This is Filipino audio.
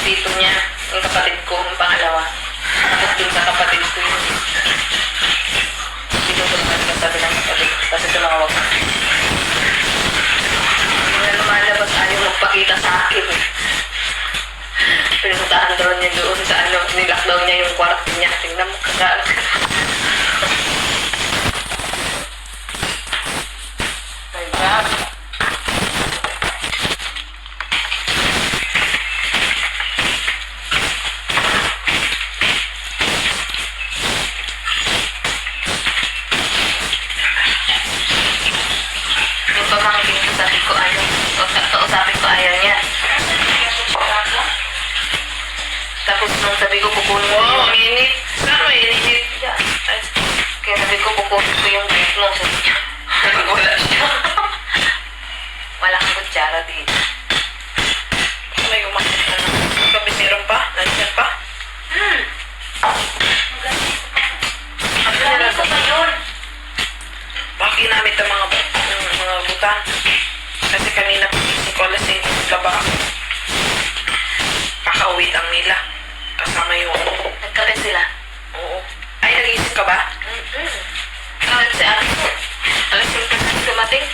tito niya, yung kapatid ko, yung pangalawa. Tapos dun sa kapatid ko yun. Tinutulungan ko sabi ng kapatid ko. Kasi tumawag ko. Hindi na lumalabas, ayaw magpakita sa akin. Pinuntahan daw niya doon sa ano, nilak daw niya yung kwarto niya. Tingnan mo kagalang ka. My God. Yung pamangkin ko, sabi ko ano, kausapin ko ayaw niya. Tapos nung sabi ko kukunin ko yung... Ang init. Saan may init? Kaya sabi ko kukunin ko yung bit mo. Sabi niya. Wala siya. Wala kang kutsara dito. May umakit na lang. Kabisiran pa? Nandiyan pa? Ang ko pa yun. Baka ginamit ang mga butan. Kasi kanina pagising ko alas 5 laba ako. Kakauwi ang nila. Kasama yung... Nagkape sila. Oo. Ay, nagising ka ba? Alas si Ate. Alas yung kasi dumating.